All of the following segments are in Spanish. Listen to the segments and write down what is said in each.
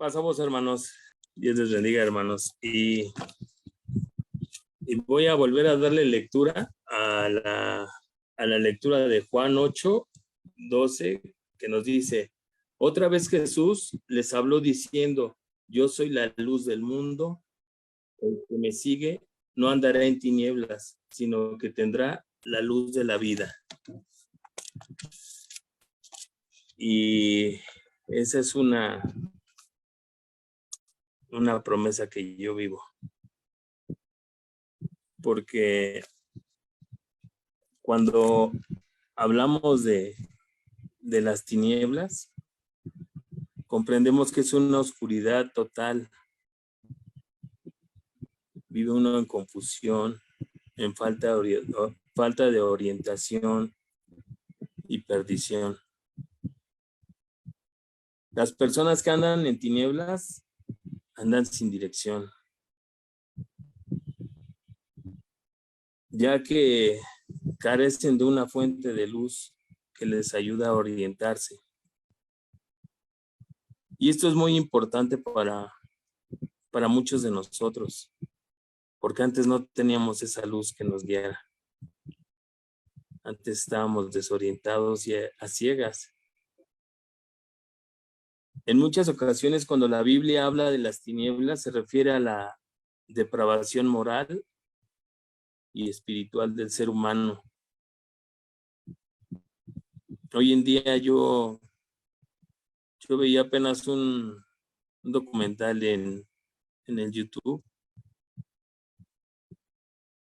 Pasamos, hermanos. Dios les bendiga, hermanos. Y voy a volver a darle lectura a la lectura de Juan 8:12, que nos dice: otra vez Jesús les habló diciendo: yo soy la luz del mundo. El que me sigue no andará en tinieblas, sino que tendrá la luz de la vida. Y esa es una promesa que yo vivo. Porque cuando hablamos de las tinieblas, comprendemos que es una oscuridad total. Vive uno en confusión, en falta de orientación y perdición. Las personas que andan en tinieblas andan sin dirección, ya que carecen de una fuente de luz que les ayuda a orientarse. Y esto es muy importante para muchos de nosotros, porque antes no teníamos esa luz que nos guiara. Antes estábamos desorientados y a ciegas. En muchas ocasiones, cuando la Biblia habla de las tinieblas, se refiere a la depravación moral y espiritual del ser humano. Hoy en día yo veía apenas un documental en el YouTube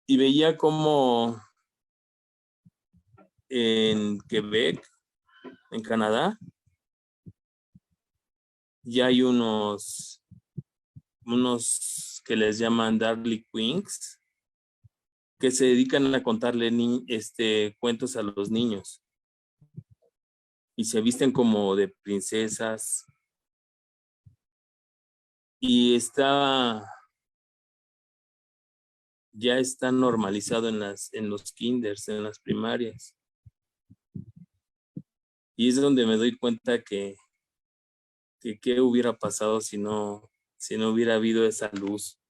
y veía como en Quebec, en Canadá, ya hay unos que les llaman Darling Queens, que se dedican a contarle cuentos a los niños. Y se visten como de princesas. Y ya está normalizado en los kinders, en las primarias. Y es donde me doy cuenta que qué hubiera pasado si no hubiera habido esa luz.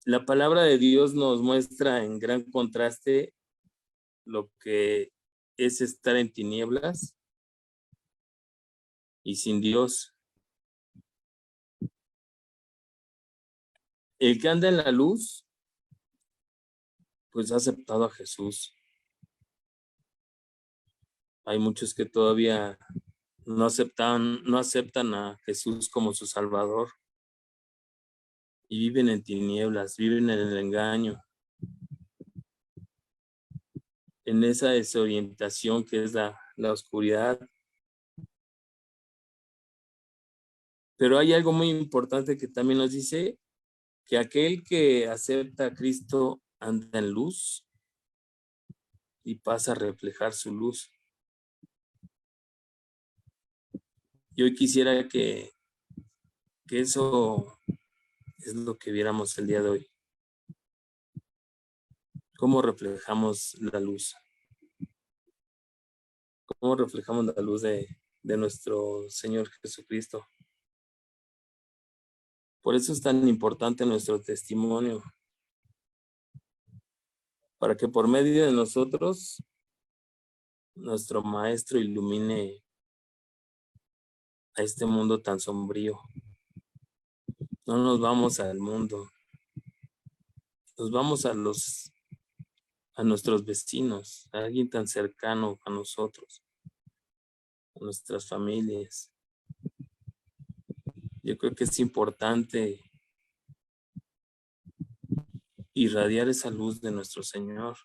La palabra de Dios nos muestra en gran contraste lo que es estar en tinieblas y sin Dios. El que anda en la luz, pues ha aceptado a Jesús. Hay muchos que todavía no aceptan a Jesús como su Salvador y viven en tinieblas, viven en el engaño, en esa desorientación que es la oscuridad. Pero hay algo muy importante que también nos dice que aquel que acepta a Cristo anda en luz y pasa a reflejar su luz. Y hoy quisiera que eso es lo que viéramos el día de hoy. ¿Cómo reflejamos la luz? ¿Cómo reflejamos la luz de nuestro Señor Jesucristo? Por eso es tan importante nuestro testimonio, para que por medio de nosotros nuestro Maestro ilumine a este mundo tan sombrío. No nos vamos al mundo, nos vamos a nuestros vecinos, a alguien tan cercano a nosotros, a nuestras familias. Yo creo que es importante irradiar esa luz de nuestro Señor.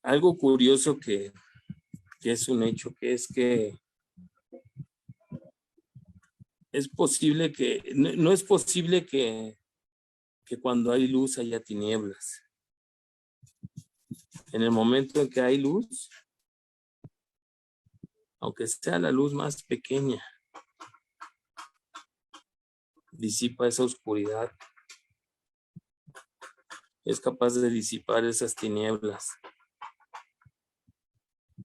Algo curioso que es un hecho, que es que es posible que, no es posible que cuando hay luz haya tinieblas. En el momento en que hay luz, aunque sea la luz más pequeña, disipa esa oscuridad. Es capaz de disipar esas tinieblas.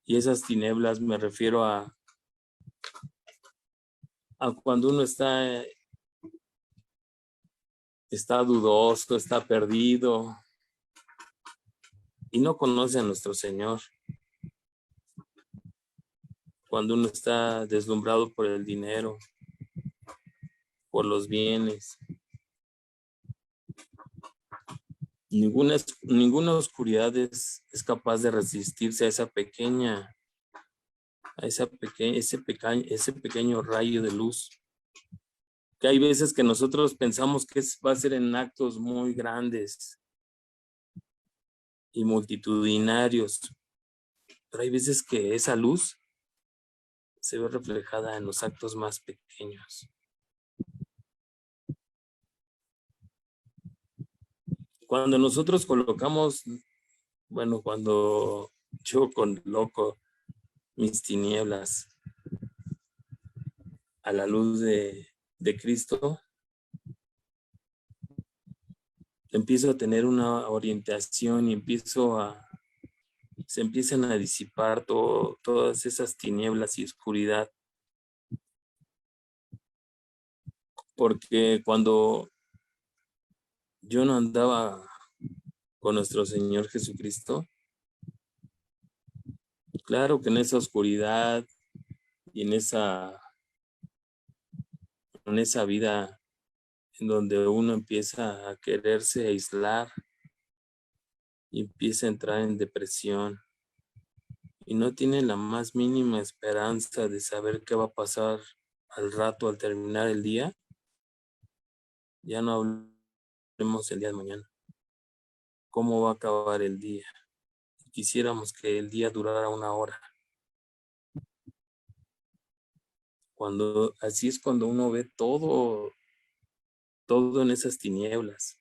Y esas tinieblas me refiero a cuando uno está dudoso, está perdido y no conoce a nuestro Señor. Cuando uno está deslumbrado por el dinero, por los bienes. Ninguna oscuridad es capaz de resistirse a ese pequeño rayo de luz. Que hay veces que nosotros pensamos que va a ser en actos muy grandes y multitudinarios, pero hay veces que esa luz se ve reflejada en los actos más pequeños. Cuando nosotros colocamos, cuando yo coloco mis tinieblas a la luz de Cristo, empiezo a tener una orientación y se empiezan a disipar todas esas tinieblas y oscuridad. Porque cuando yo no andaba con nuestro Señor Jesucristo, claro que en esa oscuridad y en esa vida en donde uno empieza a quererse aislar y empieza a entrar en depresión y no tiene la más mínima esperanza de saber qué va a pasar al rato al terminar el día, ya no hablemos el día de mañana. ¿Cómo va a acabar el día? Quisiéramos que el día durara 1 hora. Así es cuando uno ve todo en esas tinieblas.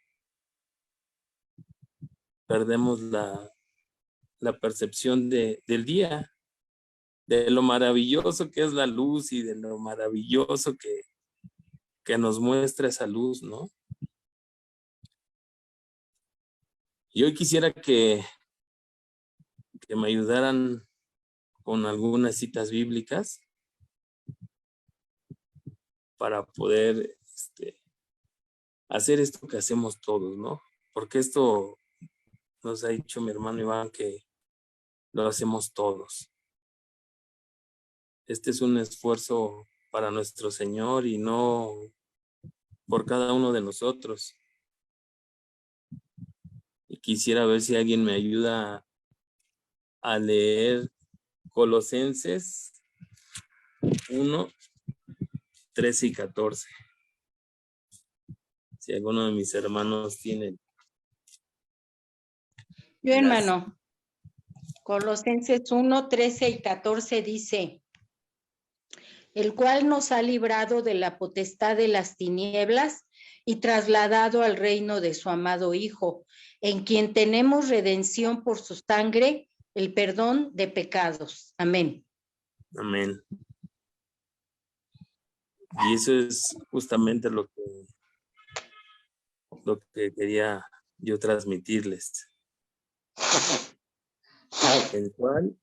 Perdemos la percepción del día, de lo maravilloso que es la luz y de lo maravilloso que nos muestra esa luz, ¿no? Y hoy quisiera que me ayudaran con algunas citas bíblicas para poder hacer esto que hacemos todos, ¿no? Porque esto nos ha dicho mi hermano Iván que lo hacemos todos. Este es un esfuerzo para nuestro Señor y no por cada uno de nosotros. Y quisiera ver si alguien me ayuda a leer Colosenses 1, 13 y 14. Si alguno de mis hermanos tiene. Yo, hermano, Colosenses 1, 13 y 14 dice: el cual nos ha librado de la potestad de las tinieblas y trasladado al reino de su amado Hijo, en quien tenemos redención por su sangre, el perdón de pecados. Amén. Amén. Y eso es justamente lo que quería yo transmitirles. El cual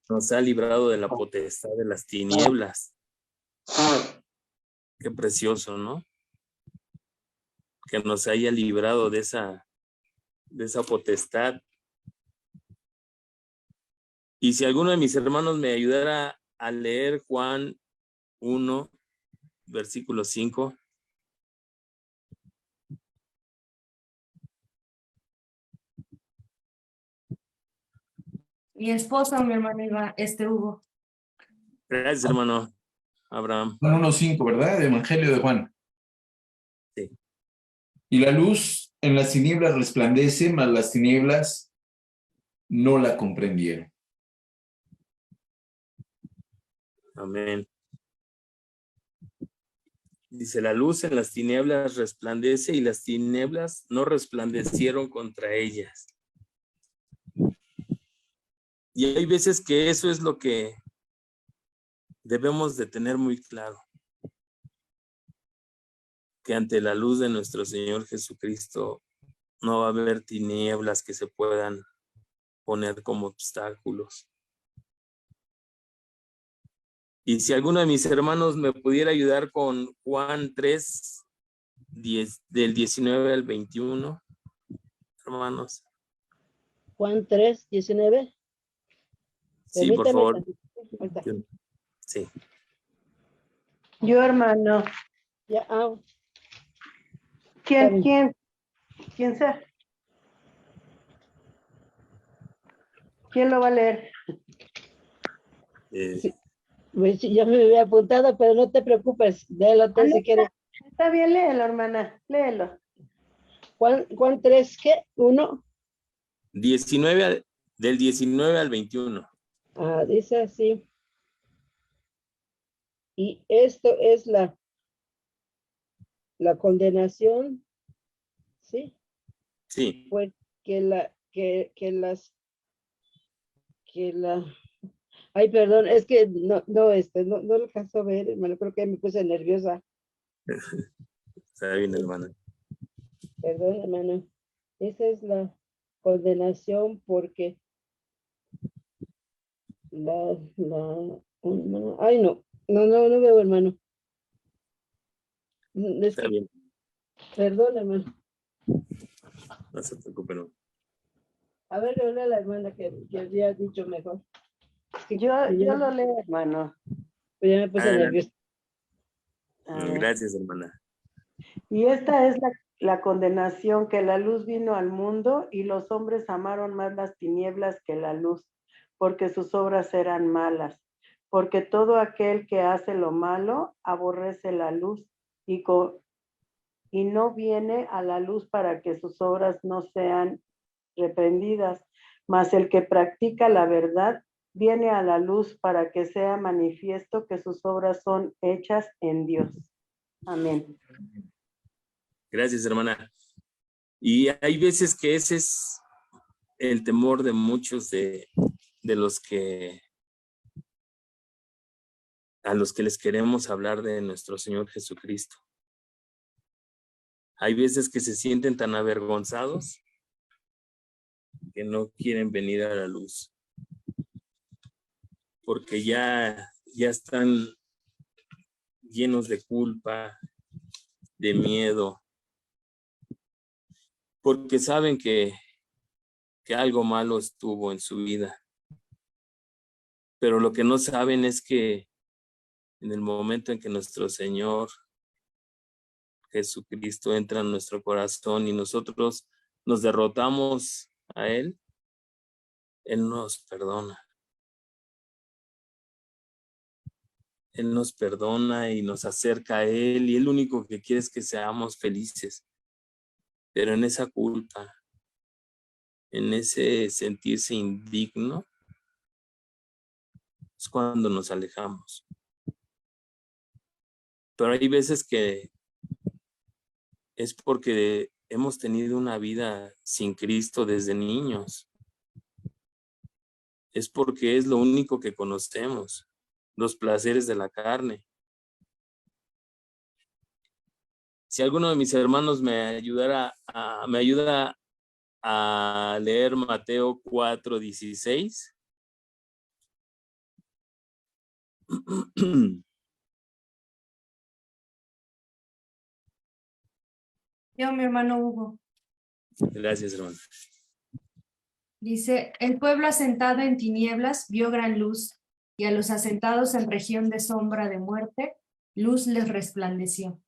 nos ha librado de la potestad de las tinieblas. Qué precioso, ¿no? Que nos haya librado de esa potestad. Y si alguno de mis hermanos me ayudara a leer Juan 1, versículo 5. Mi esposa, mi hermano Hugo. Gracias, hermano Abraham. Juan 1:5, ¿verdad? Evangelio de Juan. Sí. Y la luz en las tinieblas resplandece, mas las tinieblas no la comprendieron. Amén. Dice, la luz en las tinieblas resplandece y las tinieblas no resplandecieron contra ellas. Y hay veces que eso es lo que debemos de tener muy claro. Que ante la luz de nuestro Señor Jesucristo no va a haber tinieblas que se puedan poner como obstáculos. Y si alguno de mis hermanos me pudiera ayudar con Juan 3, 10, del 19 al 21, hermanos. Juan 3, 19. Sí, por Permítame favor. tantito, ahorita. Sí. Yo, hermano. Ya, ¿Quién, bien. quién sea? ¿Quién lo va a leer? Sí. Pues sí, ya me había apuntado, pero no te preocupes, léelo tú si quieres. Está bien, léelo, hermana, léelo. Juan 3, ¿qué? 1. 19, del 19 al 21. Dice así. Y esto es la condenación, ¿sí? Sí. Pues que ay, perdón, es que no lo alcanzo a ver, hermano, creo que me puse nerviosa. Está bien, hermana. Perdón, hermano. Esa es la condenación porque ay, no veo, hermano. Es Está que, bien. perdón, hermano. No se preocupe, no. A ver, hola la hermana que había dicho mejor. Yo lo leo, hermano. Pues ya me puse Adelante. nerviosa. Gracias, hermana. Y esta es la condenación, que la luz vino al mundo y los hombres amaron más las tinieblas que la luz, porque sus obras eran malas. Porque todo aquel que hace lo malo aborrece la luz y no viene a la luz para que sus obras no sean reprendidas. Mas el que practica la verdad viene a la luz para que sea manifiesto que sus obras son hechas en Dios. Amén. Gracias, hermana. Y hay veces que ese es el temor de muchos de los que a los que les queremos hablar de nuestro Señor Jesucristo. Hay veces que se sienten tan avergonzados que no quieren venir a la luz, porque ya están llenos de culpa, de miedo, porque saben que algo malo estuvo en su vida. Pero lo que no saben es que en el momento en que nuestro Señor Jesucristo entra en nuestro corazón y nosotros nos derrotamos a Él, Él nos perdona. Él nos perdona y nos acerca a Él, y Él lo único que quiere es que seamos felices. Pero en esa culpa, en ese sentirse indigno, es cuando nos alejamos. Pero hay veces que es porque hemos tenido una vida sin Cristo desde niños. Es porque es lo único que conocemos, los placeres de la carne. Si alguno de mis hermanos me ayuda a leer Mateo 4:16. Yo, mi hermano Hugo. Gracias, hermano. Dice, el pueblo asentado en tinieblas vio gran luz, y a los asentados en región de sombra de muerte, luz les resplandeció.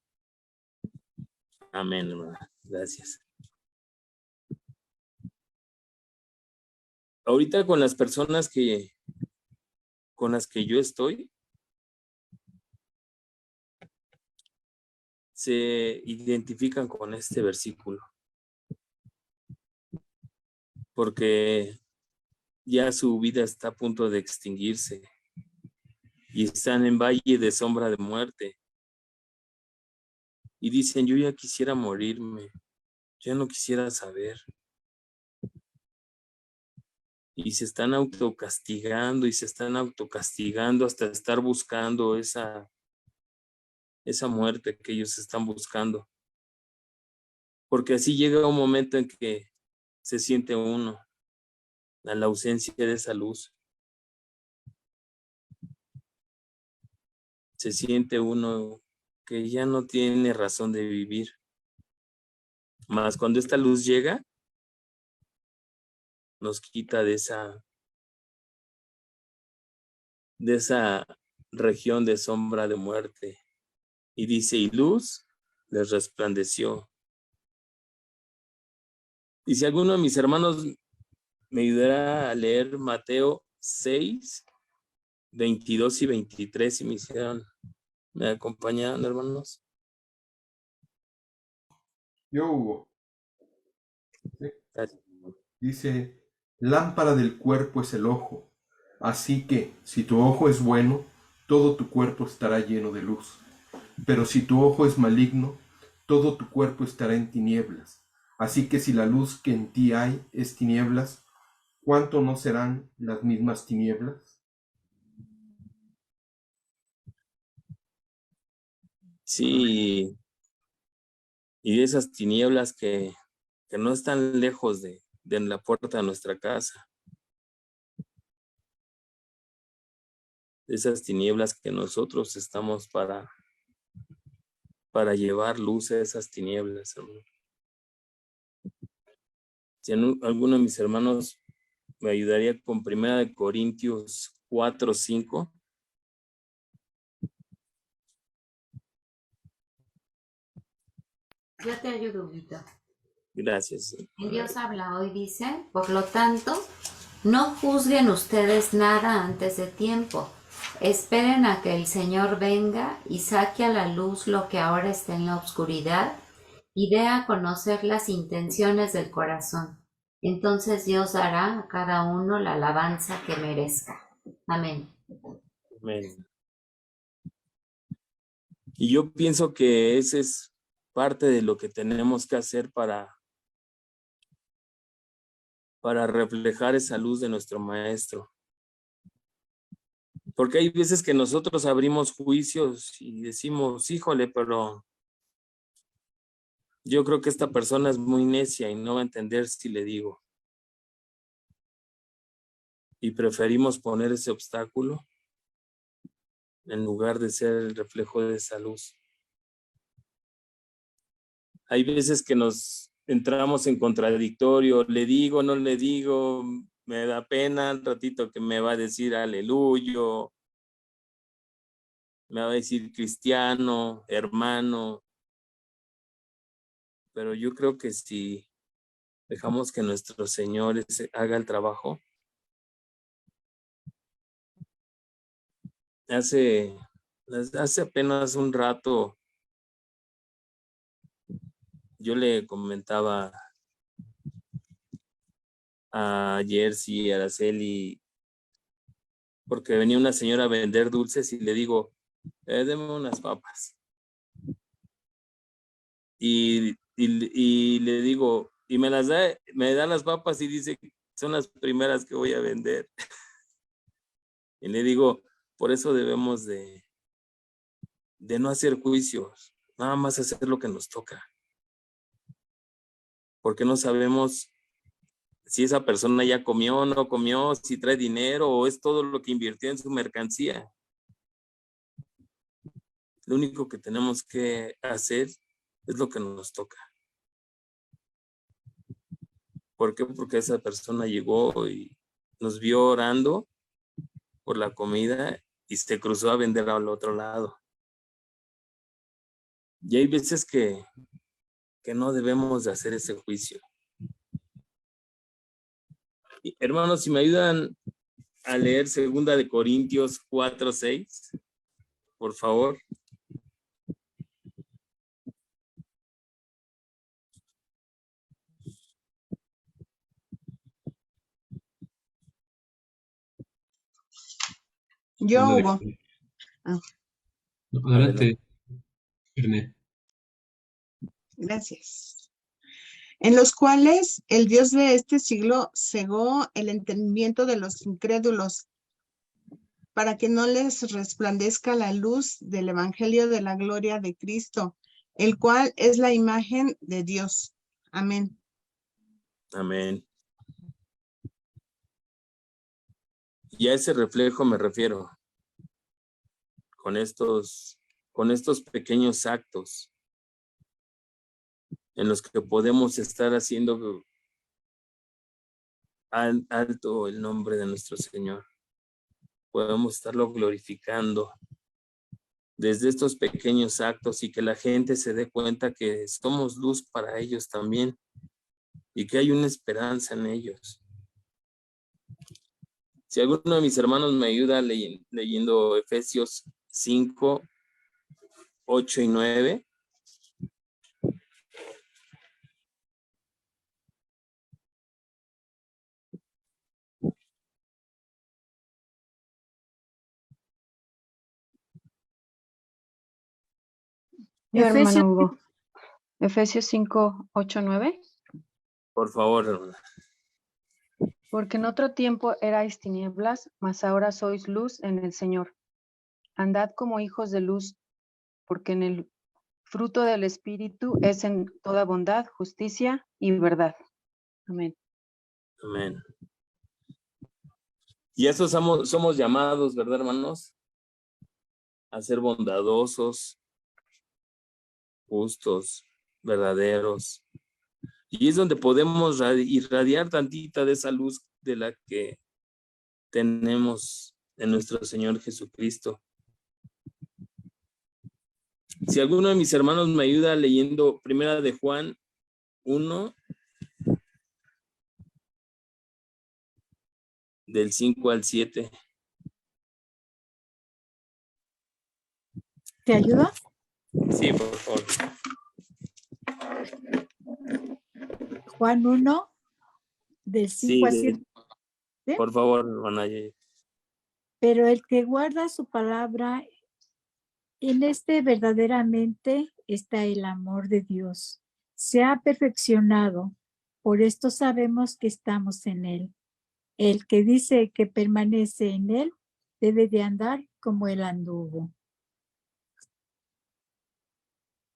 Amén, hermano. Gracias. Ahorita con las personas con las que yo estoy, se identifican con este versículo. Porque ya su vida está a punto de extinguirse y están en valle de sombra de muerte. Y dicen, yo ya quisiera morirme, ya no quisiera saber. Y se están autocastigando y se están autocastigando hasta estar buscando esa muerte que ellos están buscando. Porque así llega un momento en que se siente uno a la ausencia de esa luz. se siente uno que ya no tiene razón de vivir. Mas cuando esta luz llega, nos quita de esa región de sombra de muerte. Y dice, y luz les resplandeció. Y si alguno de mis hermanos me ayudará a leer Mateo 6, 22 y 23, y me acompañan, hermanos. Yo, Hugo, Gracias. dice, lámpara del cuerpo es el ojo, así que si tu ojo es bueno, todo tu cuerpo estará lleno de luz. Pero si tu ojo es maligno, todo tu cuerpo estará en tinieblas. Así que si la luz que en ti hay es tinieblas, ¿cuánto no serán las mismas tinieblas? Sí, y de esas tinieblas que no están lejos de la puerta de nuestra casa. De esas tinieblas que nosotros estamos para llevar luz a esas tinieblas, hermano. Si alguno de mis hermanos me ayudaría con 1 Corintios 4, 5. Yo te ayudo, Huguito. Gracias. Y Dios habla hoy, dice, por lo tanto, no juzguen ustedes nada antes de tiempo. Esperen a que el Señor venga y saque a la luz lo que ahora está en la oscuridad y dé a conocer las intenciones del corazón. Entonces Dios dará a cada uno la alabanza que merezca. Amén. Amén. Y yo pienso que ese es parte de lo que tenemos que hacer para reflejar esa luz de nuestro Maestro. Porque hay veces que nosotros abrimos juicios y decimos, híjole, pero yo creo que esta persona es muy necia y no va a entender si le digo. Y preferimos poner ese obstáculo en lugar de ser el reflejo de esa luz. Hay veces que nos entramos en contradictorio, le digo, no le digo, me da pena, un ratito que me va a decir aleluya, me va a decir cristiano, hermano, pero yo creo que si dejamos que nuestro Señor haga el trabajo, hace apenas un rato yo le comentaba a Jersey y a Araceli, porque venía una señora a vender dulces y le digo, deme unas papas. Y le digo, y me da las papas y dice, son las primeras que voy a vender. Y le digo, por eso debemos de no hacer juicios, nada más hacer lo que nos toca. Porque no sabemos si esa persona ya comió o no comió, si trae dinero o es todo lo que invirtió en su mercancía. Lo único que tenemos que hacer es lo que nos toca. ¿Por qué? Porque esa persona llegó y nos vio orando por la comida y se cruzó a vender al otro lado. Y hay veces que no debemos de hacer ese juicio. Y, hermanos, si me ayudan a leer 2 Corintios 4, 6, por favor. Yo, Hugo. Adelante, Irene. Gracias. En los cuales el Dios de este siglo cegó el entendimiento de los incrédulos para que no les resplandezca la luz del evangelio de la gloria de Cristo, el cual es la imagen de Dios. Amén. Amén. Y a ese reflejo me refiero. con estos pequeños actos en los que podemos estar haciendo alto el nombre de nuestro Señor. Podemos estarlo glorificando desde estos pequeños actos y que la gente se dé cuenta que somos luz para ellos también y que hay una esperanza en ellos. Si alguno de mis hermanos me ayuda leyendo Efesios 5, 8 y 9. Yo, hermano Efesios, Hugo. Efesios 5, 8, 9. Por favor, hermana. Porque en otro tiempo erais tinieblas, mas ahora sois luz en el Señor. Andad como hijos de luz, porque en el fruto del Espíritu es en toda bondad, justicia y verdad. Amén. Amén. Y eso somos llamados, ¿verdad, hermanos? A ser bondadosos, justos, verdaderos. Y es donde podemos irradiar tantita de esa luz de la que tenemos en nuestro Señor Jesucristo. Si alguno de mis hermanos me ayuda leyendo Primera de Juan 1, del 5 al 7. ¿te ayudo? Sí, por favor. Juan 1, del 5 al 7. ¿Sí? Por favor, hermana. Pero el que guarda su palabra, en este verdaderamente está el amor de Dios. Se ha perfeccionado, por esto sabemos que estamos en él. El que dice que permanece en él debe de andar como él anduvo.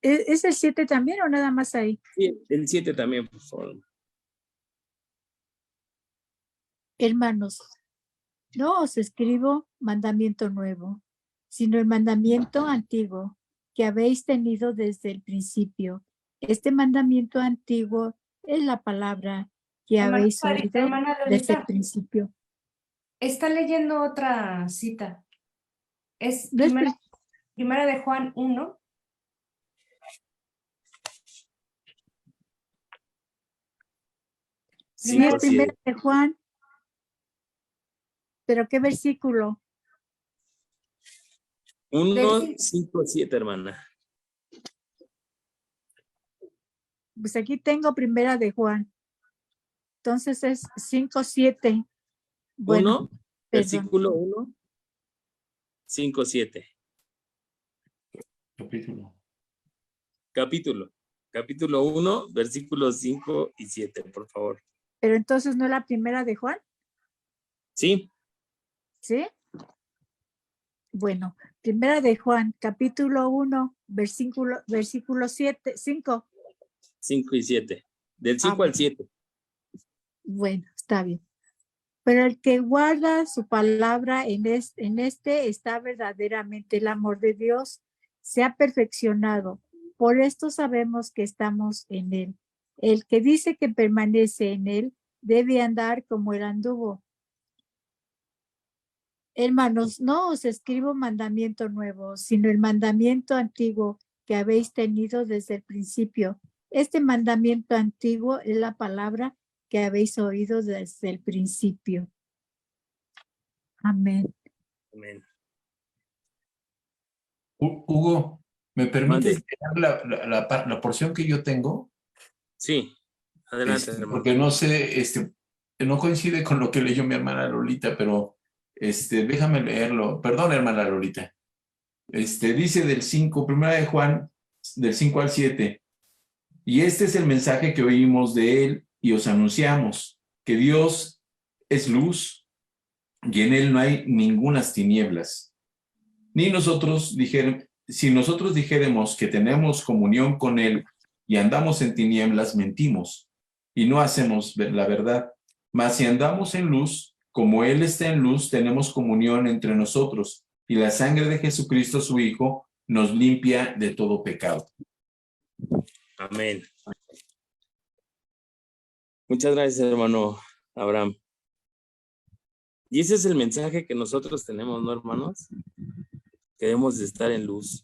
¿Es el 7 también o nada más ahí? Sí, el 7 también, por favor. Hermanos, no os escribo mandamiento nuevo, sino el mandamiento antiguo que habéis tenido desde el principio. Este mandamiento antiguo es la palabra que habéis oído desde el principio. Está leyendo otra cita. Es No es primera de Juan 1. Sí, es primera de Juan. ¿Pero qué versículo? 1, 5, 7, hermana. Pues aquí tengo primera de Juan. Entonces es 5, 7. Bueno, 1, versículo 1, 5, 7. Capítulo 1, versículos 5 y 7, por favor. Pero entonces no es la primera de Juan. Sí. ¿Sí? Bueno, primera de Juan, capítulo 1, versículo 7, 5. 5 y 7. Del 5 al 7. Bueno, está bien. Pero el que guarda su palabra en este está verdaderamente el amor de Dios. Se ha perfeccionado. Por esto sabemos que estamos en él. El que dice que permanece en él debe andar como él anduvo. Hermanos, no os escribo mandamiento nuevo, sino el mandamiento antiguo que habéis tenido desde el principio. Este mandamiento antiguo es la palabra que habéis oído desde el principio. Amén. Amén. Hugo, ¿me permites Mande. leer la porción que yo tengo? Sí, adelante, hermano. Porque no sé, no coincide con lo que leyó mi hermana Lolita, pero déjame leerlo. Perdón, hermana Lolita. Dice del 5, primera de Juan, del 5 al 7. Y este es el mensaje que oímos de él y os anunciamos, que Dios es luz y en él no hay ningunas tinieblas. Si nosotros dijéremos que tenemos comunión con él y andamos en tinieblas, mentimos y no hacemos la verdad. Mas si andamos en luz, como él está en luz, tenemos comunión entre nosotros y la sangre de Jesucristo, su Hijo, nos limpia de todo pecado. Amén. Muchas gracias, hermano Abraham. Y ese es el mensaje que nosotros tenemos, ¿no, hermanos? Queremos estar en luz.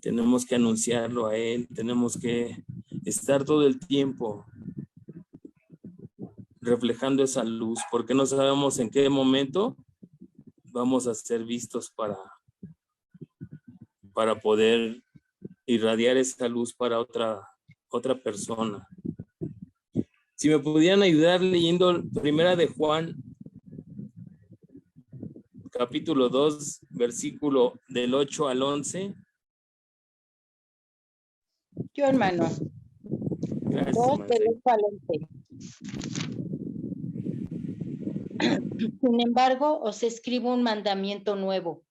Tenemos que anunciarlo a Él, tenemos que estar todo el tiempo reflejando esa luz, porque no sabemos en qué momento vamos a ser vistos para poder irradiar esa luz para otra persona. Si me pudieran ayudar leyendo Primera de Juan, capítulo 2, versículo del 8 al 11. Yo, hermano. Gracias, 2 del hermano. 8 al 11. Sin embargo, os escribo un mandamiento nuevo,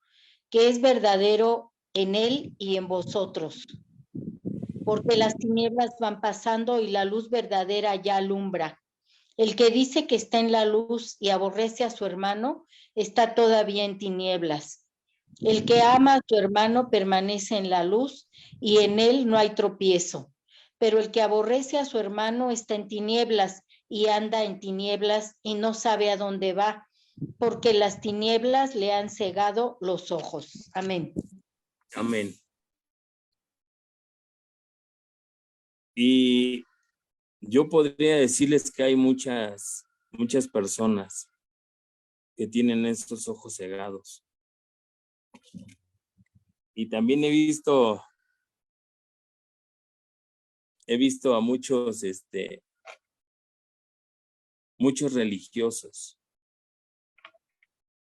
que es verdadero en él y en vosotros. Porque las tinieblas van pasando y la luz verdadera ya alumbra. El que dice que está en la luz y aborrece a su hermano, está todavía en tinieblas. El que ama a su hermano permanece en la luz y en él no hay tropiezo. Pero el que aborrece a su hermano está en tinieblas y anda en tinieblas y no sabe a dónde va, porque las tinieblas le han cegado los ojos. Amén. Amén. Y yo podría decirles que hay muchas personas que tienen estos ojos cegados. Y también he visto a muchos religiosos,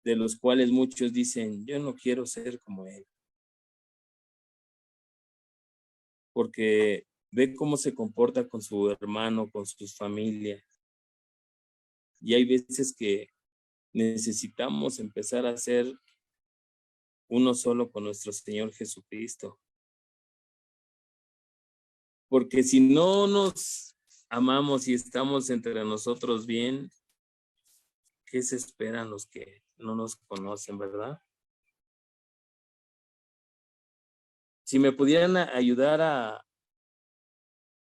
de los cuales muchos dicen, yo no quiero ser como él. Porque ve cómo se comporta con su hermano, con sus familias. Y hay veces que necesitamos empezar a ser uno solo con nuestro Señor Jesucristo. Porque si no nos amamos y estamos entre nosotros bien, ¿qué se esperan los que no nos conocen, verdad? Si me pudieran ayudar a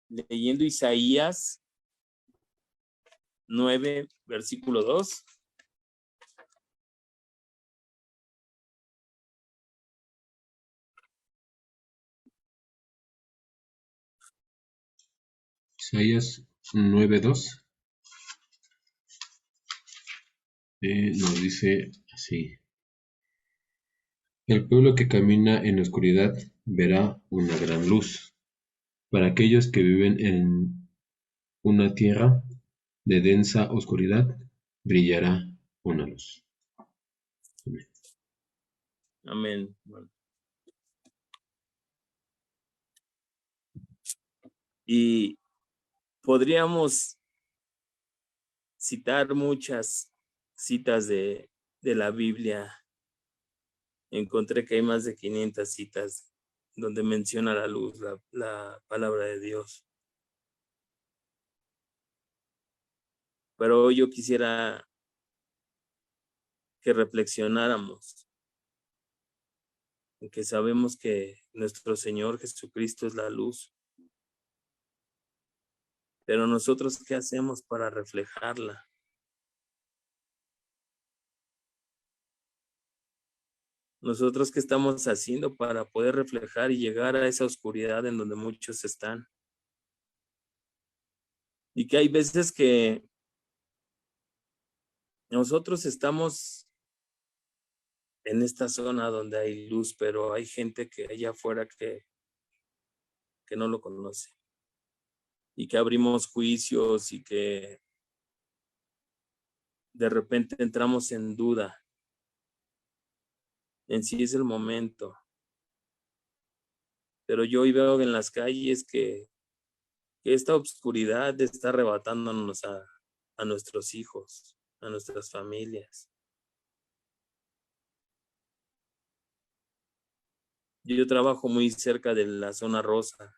leyendo Isaías 9, versículo 2. Isaías 9:2 nos dice así: el pueblo que camina en la oscuridad verá una gran luz. Para aquellos que viven en una tierra de densa oscuridad, brillará una luz. Amén. Amén. Bueno. Y podríamos citar muchas citas de la Biblia. Encontré que hay más de 500 citas donde menciona la luz, la palabra de Dios. Pero hoy yo quisiera que reflexionáramos en que sabemos que nuestro Señor Jesucristo es la luz. Pero nosotros, ¿qué hacemos para reflejarla? Nosotros, ¿qué estamos haciendo para poder reflejar y llegar a esa oscuridad en donde muchos están? Y que hay veces que nosotros estamos en esta zona donde hay luz, pero hay gente que allá afuera que no lo conoce. Y que abrimos juicios y que de repente entramos en duda en si es el momento. Pero yo hoy veo en las calles que esta oscuridad está arrebatándonos a nuestros hijos, a nuestras familias. Yo trabajo muy cerca de la zona rosa.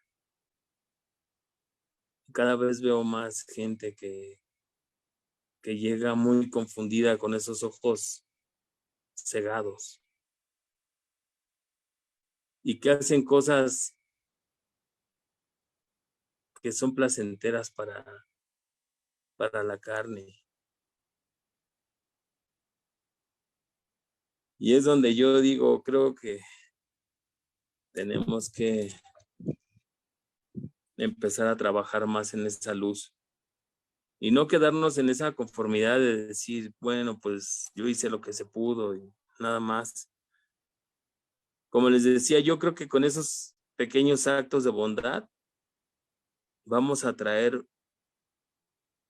Cada vez veo más gente que que llega muy confundida con esos ojos cegados y que hacen cosas que son placenteras para la carne. Y es donde yo digo, creo que tenemos que empezar a trabajar más en esa luz y no quedarnos en esa conformidad de decir, bueno, pues yo hice lo que se pudo y nada más. Como les decía, yo creo que con esos pequeños actos de bondad vamos a traer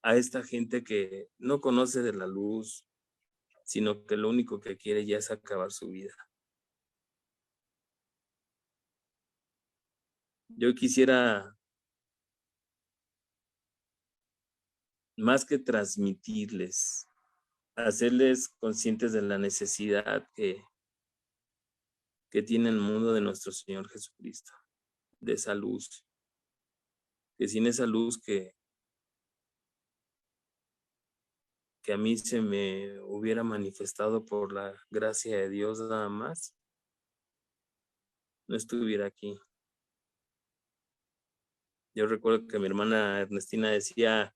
a esta gente que no conoce de la luz, sino que lo único que quiere ya es acabar su vida. Yo quisiera más que transmitirles, hacerles conscientes de la necesidad que tiene el mundo de nuestro Señor Jesucristo, de esa luz, que sin esa luz que a mí se me hubiera manifestado por la gracia de Dios nada más, no estuviera aquí. Yo recuerdo que mi hermana Ernestina decía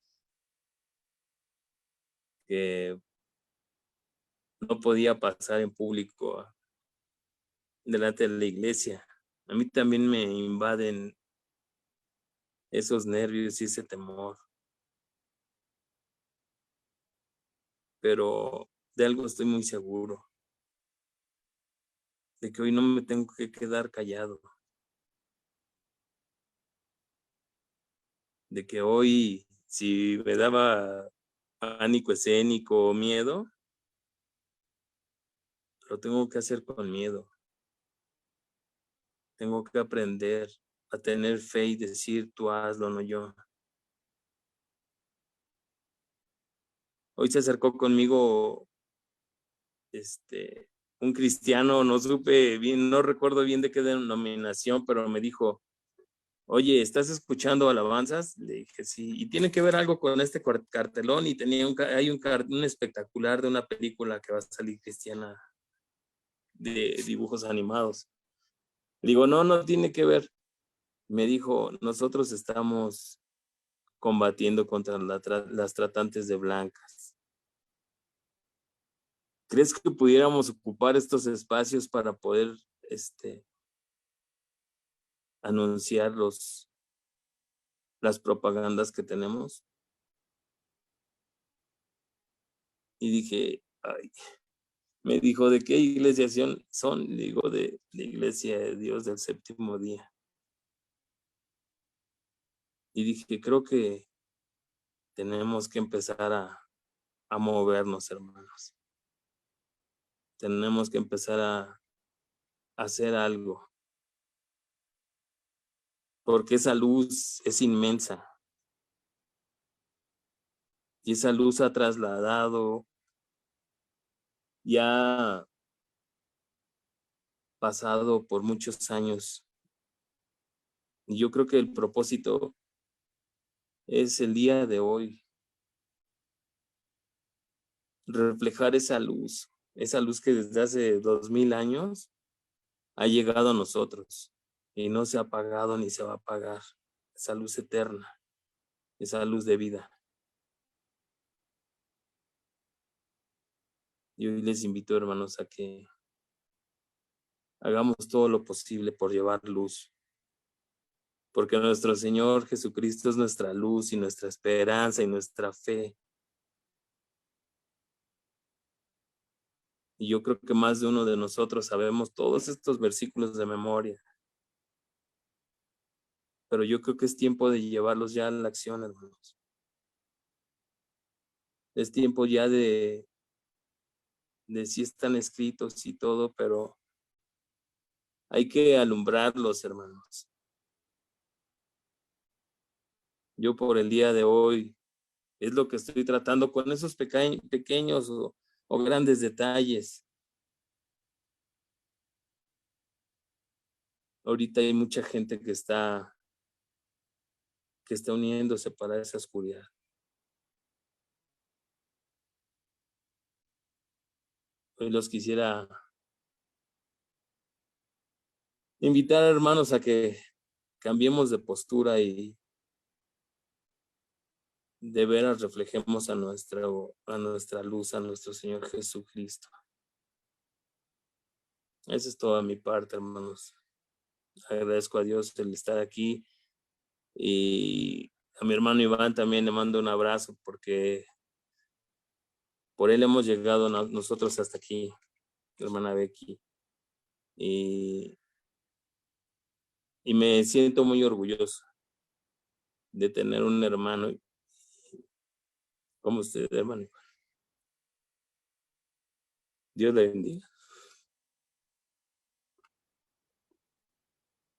que no podía pasar en público delante de la iglesia. A mí también me invaden esos nervios y ese temor. Pero de algo estoy muy seguro, de que hoy no me tengo que quedar callado, de que hoy, si me daba pánico escénico o miedo, lo tengo que hacer con miedo. Tengo que aprender a tener fe y decir, tú hazlo, no yo. Hoy se acercó conmigo un cristiano, no supe bien, no recuerdo bien de qué denominación, pero me dijo, oye, ¿estás escuchando alabanzas? Le dije, sí, y tiene que ver algo con este cartelón, y tenía un espectacular de una película que va a salir cristiana de dibujos animados. Le digo, no tiene que ver. Me dijo, nosotros estamos combatiendo contra las tratantes de blancas. ¿Crees que pudiéramos ocupar estos espacios para poder anunciar las propagandas que tenemos? Y dije, ay, me dijo, ¿de qué iglesia son? Digo, de la Iglesia de Dios del Séptimo Día. Y dije, creo que tenemos que empezar a movernos, hermanos. Tenemos que empezar a hacer algo. Porque esa luz es inmensa. Y esa luz ha trasladado, y ha pasado por muchos años. Y yo creo que el propósito es el día de hoy. Reflejar esa luz que desde hace 2000 años ha llegado a nosotros y no se ha apagado ni se va a apagar. Esa luz eterna, esa luz de vida. Y hoy les invito, hermanos, a que hagamos todo lo posible por llevar luz. Porque nuestro Señor Jesucristo es nuestra luz y nuestra esperanza y nuestra fe. Y yo creo que más de uno de nosotros sabemos todos estos versículos de memoria. Pero yo creo que es tiempo de llevarlos ya a la acción, hermanos. Es tiempo ya de sí están escritos y todo, pero hay que alumbrarlos, hermanos. Yo por el día de hoy es lo que estoy tratando con esos pequeños o grandes detalles. Ahorita hay mucha gente que está uniéndose para esa oscuridad. Hoy los quisiera invitar, hermanos, a que cambiemos de postura y de veras reflejemos a nuestra luz, a nuestro Señor Jesucristo. Esa es toda mi parte, hermanos. Agradezco a Dios el estar aquí y a mi hermano Iván también le mando un abrazo porque por él hemos llegado nosotros hasta aquí, hermana Becky. Y me siento muy orgulloso de tener un hermano como usted, hermano. Dios le bendiga.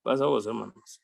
Pasa a vos, hermanos.